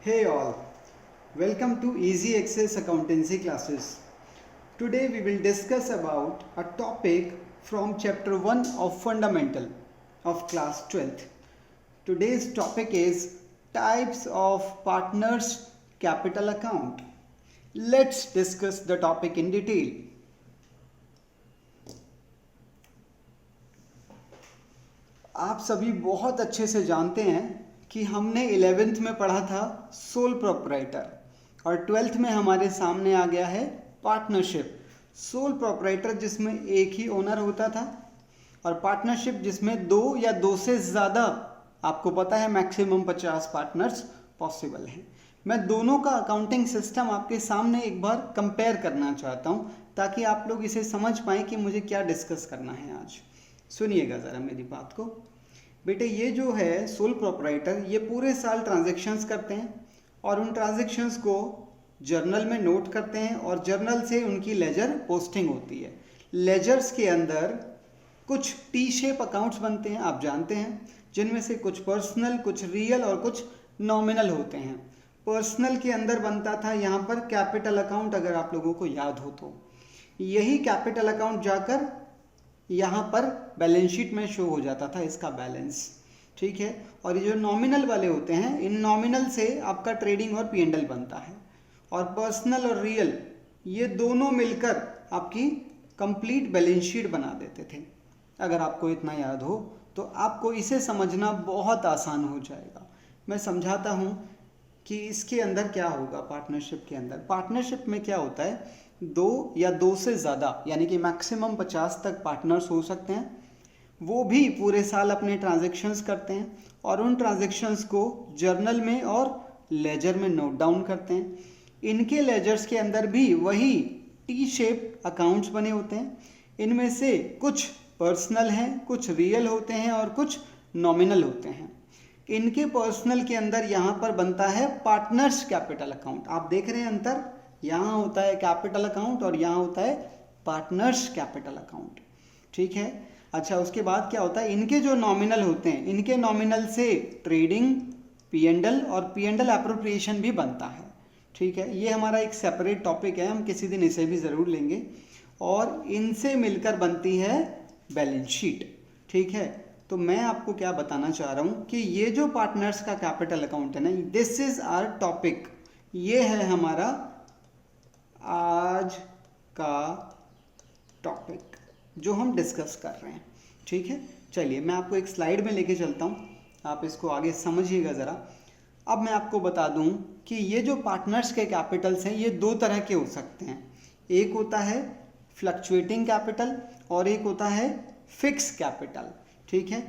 Hey all, welcome to Easy Access Accountancy classes. Today we will discuss about a topic from chapter 1 of Fundamental of class 12th. Today's topic is types of partners capital account. Let's discuss the topic in detail. आप सभी बहुत अच्छे से जानते हैं कि हमने 11th में पढ़ा था सोल प्रोप्राइटर और 12th में हमारे सामने आ गया है पार्टनरशिप। सोल प्रोप्राइटर जिसमें एक ही ओनर होता था और पार्टनरशिप जिसमें दो या दो से ज़्यादा, आपको पता है मैक्सिमम 50 पार्टनर्स पॉसिबल हैं। मैं दोनों का अकाउंटिंग सिस्टम आपके सामने एक बार कंपेयर करना चाहता हूँ ताकि आप लोग इसे समझ पाएँ कि मुझे क्या डिस्कस करना है आज। सुनिएगा ज़रा मेरी बात को बेटे। ये जो है सोल प्रोप्राइटर ये पूरे साल ट्रांजैक्शंस करते हैं और उन ट्रांजैक्शंस को जर्नल में नोट करते हैं और जर्नल से उनकी लेजर पोस्टिंग होती है। लेजर्स के अंदर कुछ टी शेप अकाउंट्स बनते हैं, आप जानते हैं, जिनमें से कुछ पर्सनल, कुछ रियल और कुछ नॉमिनल होते हैं। पर्सनल के अंदर बनता था यहाँ पर कैपिटल अकाउंट, अगर आप लोगों को याद हो तो। यही कैपिटल अकाउंट जाकर यहाँ पर बैलेंस शीट में शो हो जाता था, इसका बैलेंस, ठीक है। और ये जो नॉमिनल वाले होते हैं, इन नॉमिनल से आपका ट्रेडिंग और पी&एल बनता है। और पर्सनल और रियल ये दोनों मिलकर आपकी कंप्लीट बैलेंस शीट बना देते थे। अगर आपको इतना याद हो तो आपको इसे समझना बहुत आसान हो जाएगा। मैं समझाता हूँ कि इसके अंदर क्या होगा। पार्टनरशिप के अंदर, पार्टनरशिप में क्या होता है, दो या दो से ज़्यादा यानी कि मैक्सिमम 50 तक पार्टनर्स हो सकते हैं। वो भी पूरे साल अपने ट्रांजैक्शंस करते हैं और उन ट्रांजैक्शंस को जर्नल में और लेजर में नोट डाउन करते हैं। इनके लेजर्स के अंदर भी वही टी शेप अकाउंट्स बने होते हैं। इनमें से कुछ पर्सनल हैं, कुछ रियल होते हैं और कुछ नॉमिनल होते हैं। इनके पर्सनल के अंदर यहाँ पर बनता है पार्टनर्स कैपिटल अकाउंट। आप देख रहे हैं अंतर, यहाँ होता है कैपिटल अकाउंट और यहाँ होता है पार्टनर्स कैपिटल अकाउंट, ठीक है। अच्छा, उसके बाद क्या होता है, इनके जो नॉमिनल होते हैं, इनके नॉमिनल से ट्रेडिंग, पी&एल और पी&एल एप्रोप्रिएशन भी बनता है, ठीक है। ये हमारा एक सेपरेट टॉपिक है, हम किसी दिन इसे भी ज़रूर लेंगे। और इनसे मिलकर बनती है बैलेंस शीट, ठीक है। तो मैं आपको क्या बताना चाह रहा हूँ कि ये जो पार्टनर्स का कैपिटल अकाउंट है ना, दिस इज आवर टॉपिक। ये है हमारा आज का टॉपिक जो हम डिस्कस कर रहे हैं, ठीक है। चलिए मैं आपको एक स्लाइड में लेके चलता हूँ, आप इसको आगे समझिएगा ज़रा। अब मैं आपको बता दूँ कि ये जो पार्टनर्स के कैपिटल्स हैं ये दो तरह के हो सकते हैं। एक होता है फ्लक्चुएटिंग कैपिटल और एक होता है फिक्स कैपिटल, ठीक है।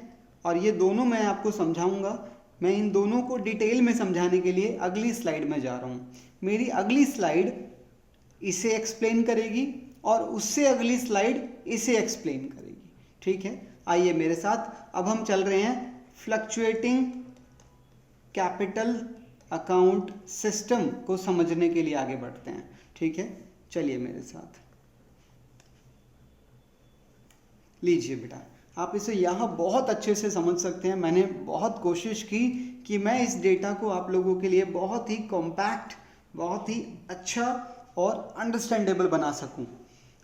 और ये दोनों मैं आपको समझाऊंगा। मैं इन दोनों को डिटेल में समझाने के लिए अगली स्लाइड में जा रहा हूँ। मेरी अगली स्लाइड इसे एक्सप्लेन करेगी और उससे अगली स्लाइड इसे एक्सप्लेन करेगी, ठीक है। आइए मेरे साथ, अब हम चल रहे हैं फ्लक्चुएटिंग कैपिटल अकाउंट सिस्टम को समझने के लिए आगे बढ़ते हैं, ठीक है। चलिए मेरे साथ, लीजिए बेटा, आप इसे यहाँ बहुत अच्छे से समझ सकते हैं। मैंने बहुत कोशिश की कि मैं इस डेटा को आप लोगों के लिए बहुत ही कॉम्पैक्ट, बहुत ही अच्छा और अंडरस्टैंडेबल बना सकूं।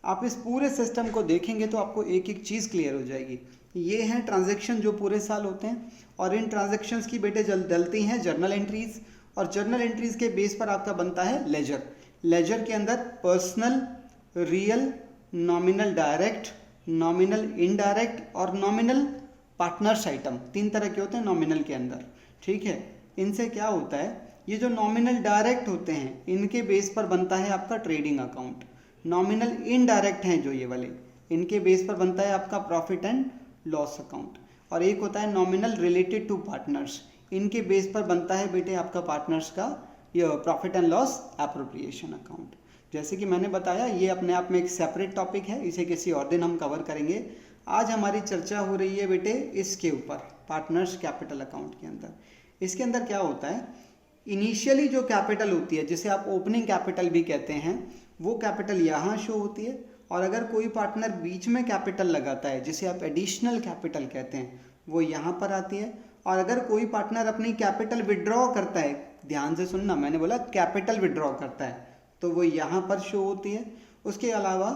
आप इस पूरे सिस्टम को देखेंगे तो आपको एक एक चीज़ क्लियर हो जाएगी। ये हैं ट्रांजैक्शन जो पूरे साल होते हैं और इन ट्रांजैक्शंस की बेटे डलती हैं जर्नल एंट्रीज और जर्नल एंट्रीज के बेस पर आपका बनता है लेजर। लेजर के अंदर personal, real, nominal direct, nominal indirect और नॉमिनल पार्टनर्स आइटम, तीन तरह के होते हैं नॉमिनल के अंदर, ठीक है। इनसे क्या होता है, ये जो नॉमिनल डायरेक्ट होते हैं इनके बेस पर बनता है आपका ट्रेडिंग अकाउंट। नॉमिनल इनडायरेक्ट हैं जो ये वाले, इनके बेस पर बनता है आपका प्रॉफिट एंड लॉस अकाउंट। और एक होता है नॉमिनल रिलेटेड टू पार्टनर्स, इनके बेस पर बनता है बेटे आपका पार्टनर्स का ये profit and loss appropriation account. जैसे कि मैंने बताया, ये अपने आप में एक सेपरेट टॉपिक है, इसे किसी और दिन हम कवर करेंगे। आज हमारी चर्चा हो रही है बेटे इसके ऊपर, पार्टनर्स कैपिटल अकाउंट के अंदर। इसके अंदर क्या होता है, इनिशियली जो कैपिटल होती है, जिसे आप ओपनिंग कैपिटल भी कहते हैं, वो कैपिटल यहाँ शो होती है। और अगर कोई पार्टनर बीच में कैपिटल लगाता है, जिसे आप एडिशनल कैपिटल कहते हैं, वो यहाँ पर आती है। और अगर कोई पार्टनर अपनी कैपिटल विड्रॉ करता है, ध्यान से सुनना, मैंने बोला कैपिटल विड्रॉ करता है, तो वो यहाँ पर शो होती है। उसके अलावा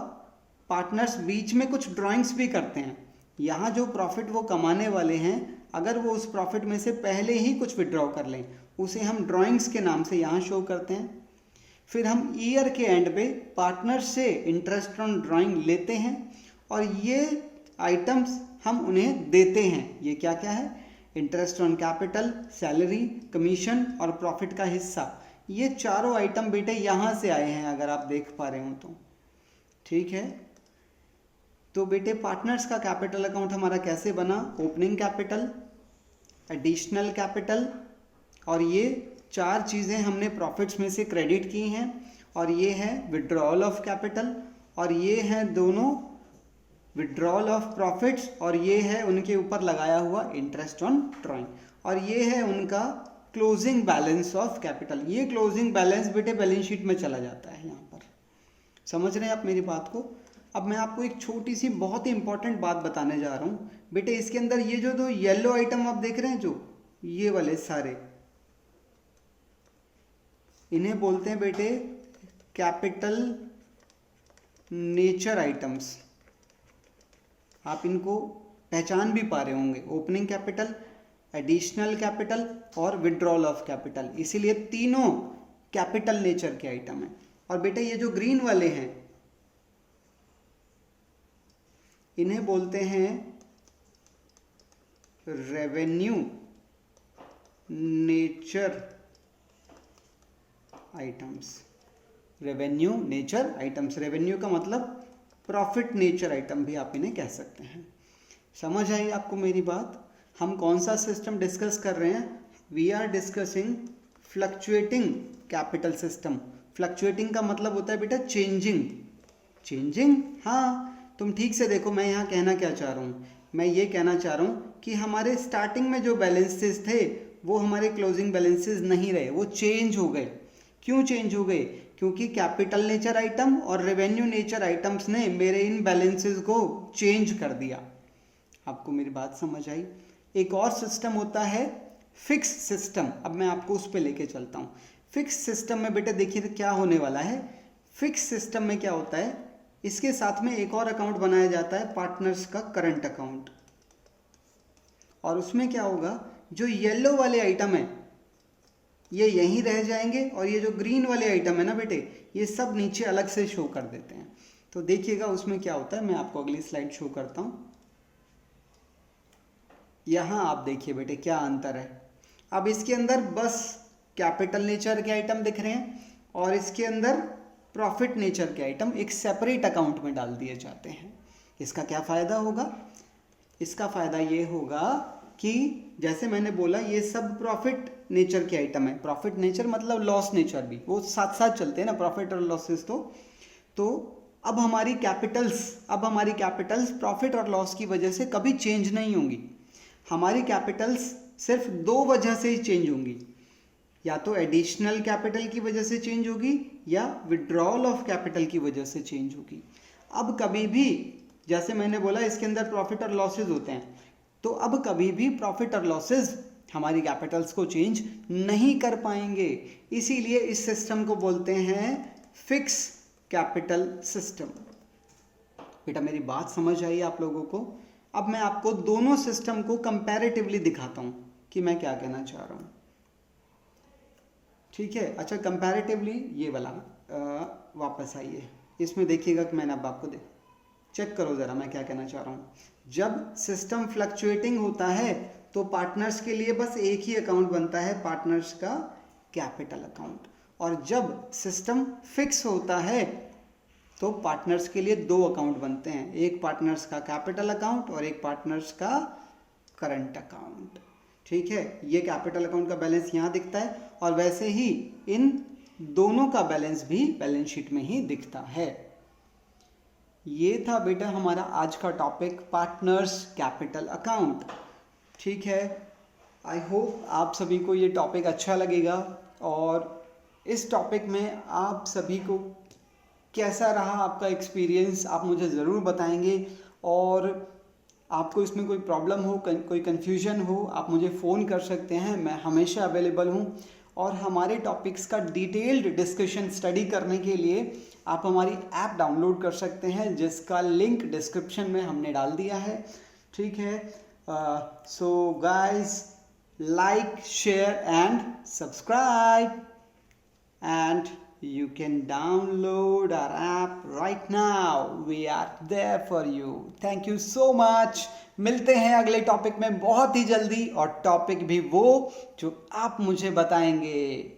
पार्टनर्स बीच में कुछ ड्राइंग्स भी करते हैं। यहाँ जो प्रॉफिट वो कमाने वाले हैं, अगर वो उस प्रॉफिट में से पहले ही कुछ विड्रॉ कर लें, उसे हम ड्राइंग्स के नाम से यहाँ शो करते हैं। फिर हम ईयर के एंड पे पार्टनर से इंटरेस्ट ऑन ड्राइंग लेते हैं और ये आइटम्स हम उन्हें देते हैं। ये क्या क्या है? Interest on capital, salary, commission और प्रॉफिट का हिस्सा। ये चारों आइटम बेटे यहाँ से आए हैं, अगर आप देख पा रहे हो तो। ठीक है, तो बेटे पार्टनर्स का कैपिटल अकाउंट हमारा कैसे बना? ओपनिंग कैपिटल, एडिशनल कैपिटल, और ये चार चीज़ें हमने प्रॉफिट्स में से क्रेडिट की हैं, और ये है विड्रॉल ऑफ कैपिटल, और ये हैं दोनों विड्रॉल ऑफ प्रॉफिट्स, और ये है उनके ऊपर लगाया हुआ इंटरेस्ट ऑन ड्राइंग, और ये है उनका क्लोजिंग बैलेंस ऑफ कैपिटल। ये क्लोजिंग बैलेंस बेटे बैलेंस शीट में चला जाता है यहाँ पर। समझ रहे हैं आप मेरी बात को? अब मैं आपको एक छोटी सी बहुत ही इंपॉर्टेंट बात बताने जा रहा हूँ बेटे। इसके अंदर ये जो दो येलो आइटम आप देख रहे हैं, जो ये वाले सारे, इन्हें बोलते हैं बेटे कैपिटल नेचर आइटम्स। आप इनको पहचान भी पा रहे होंगे, ओपनिंग कैपिटल, एडिशनल कैपिटल और विड्रॉल ऑफ कैपिटल। इसीलिए तीनों कैपिटल नेचर के आइटम हैं। और बेटे ये जो ग्रीन वाले हैं, इन्हें बोलते हैं revenue nature items. Revenue nature items, revenue का मतलब प्रॉफिट नेचर आइटम भी आप इन्हें कह सकते हैं। समझ आई आपको मेरी बात? हम कौन सा सिस्टम डिस्कस कर रहे हैं? We are discussing fluctuating capital system. Fluctuating का मतलब होता है बेटा चेंजिंग। चेंजिंग, हाँ, तुम ठीक से देखो मैं यहाँ कहना क्या चाह रहा हूँ। मैं ये कहना चाह रहा हूँ कि हमारे स्टार्टिंग में जो बैलेंसेस थे वो हमारे क्लोजिंग बैलेंसेस नहीं रहे, वो चेंज हो गए। क्यों चेंज हो गए? क्योंकि कैपिटल नेचर आइटम और रेवेन्यू नेचर आइटम्स ने मेरे इन बैलेंसेस को चेंज कर दिया। आपको मेरी बात समझ आई? एक और सिस्टम होता है फिक्स सिस्टम। अब मैं आपको उस पर लेके चलता हूँ। फिक्स सिस्टम में बेटे देखिए क्या होने वाला है। फिक्स सिस्टम में क्या होता है, इसके साथ में एक और अकाउंट बनाया जाता है, पार्टनर्स का करंट अकाउंट। और उसमें क्या होगा, जो येलो वाले आइटम है ये यहीं रह जाएंगे, और ये जो ग्रीन वाले आइटम है ना बेटे, ये सब नीचे अलग से शो कर देते हैं। तो देखिएगा उसमें क्या होता है। मैं आपको अगली स्लाइड शो करता हूँ। यहाँ आप देखिए बेटे क्या अंतर है। अब इसके अंदर बस कैपिटल नेचर के आइटम दिख रहे हैं, और इसके अंदर प्रॉफिट नेचर के आइटम एक सेपरेट अकाउंट में डाल दिए जाते हैं। इसका क्या फ़ायदा होगा? इसका फ़ायदा ये होगा कि जैसे मैंने बोला ये सब प्रॉफिट नेचर के आइटम है। प्रॉफिट नेचर मतलब लॉस नेचर भी, वो साथ साथ चलते हैं ना, प्रॉफिट और लॉसेस। तो अब हमारी कैपिटल्स प्रॉफिट और लॉस की वजह से कभी चेंज नहीं होंगी। हमारी कैपिटल्स सिर्फ दो वजह से ही चेंज होंगी, या तो एडिशनल कैपिटल की वजह से चेंज होगी या विड्रॉल ऑफ कैपिटल की वजह से चेंज होगी। अब कभी भी, जैसे मैंने बोला इसके अंदर प्रॉफिट और लॉसेज होते हैं, तो अब कभी भी प्रॉफिट और लॉसेज हमारी कैपिटल्स को चेंज नहीं कर पाएंगे। इसीलिए इस सिस्टम को बोलते हैं फिक्स कैपिटल सिस्टम। बेटा मेरी बात समझ आई आप लोगों को? अब मैं आपको दोनों सिस्टम को कंपैरेटिवली दिखाता हूं कि मैं क्या कहना चाह रहा हूं। ठीक है, अच्छा कंपैरेटिवली ये वाला वापस आइए, इसमें देखिएगा कि मैंने अब आपको चेक करो ज़रा मैं क्या कहना चाह रहा हूँ। जब सिस्टम फ्लक्चुएटिंग होता है तो पार्टनर्स के लिए बस एक ही अकाउंट बनता है, पार्टनर्स का कैपिटल अकाउंट। और जब सिस्टम फिक्स होता है तो पार्टनर्स के लिए दो अकाउंट बनते हैं, एक पार्टनर्स का कैपिटल अकाउंट और एक पार्टनर्स का करंट अकाउंट। ठीक है, ये कैपिटल अकाउंट का बैलेंस यहाँ दिखता है, और वैसे ही इन दोनों का बैलेंस भी बैलेंस शीट में ही दिखता है। ये था बेटा हमारा आज का टॉपिक, पार्टनर्स कैपिटल अकाउंट। ठीक है, आई होप आप सभी को ये टॉपिक अच्छा लगेगा, और इस टॉपिक में आप सभी को कैसा रहा आपका एक्सपीरियंस आप मुझे ज़रूर बताएंगे। और आपको इसमें कोई प्रॉब्लम हो, कोई कन्फ्यूजन हो, आप मुझे फ़ोन कर सकते हैं, मैं हमेशा अवेलेबल हूँ। और हमारे टॉपिक्स का डिटेल्ड डिस्कशन स्टडी करने के लिए आप हमारी ऐप डाउनलोड कर सकते हैं, जिसका लिंक डिस्क्रिप्शन में हमने डाल दिया है। ठीक है, so guys, like, share and subscribe, and you can download our app right now. We are there for you. Thank you so much. मिलते हैं अगले टॉपिक में बहुत ही जल्दी, और टॉपिक भी वो जो आप मुझे बताएंगे।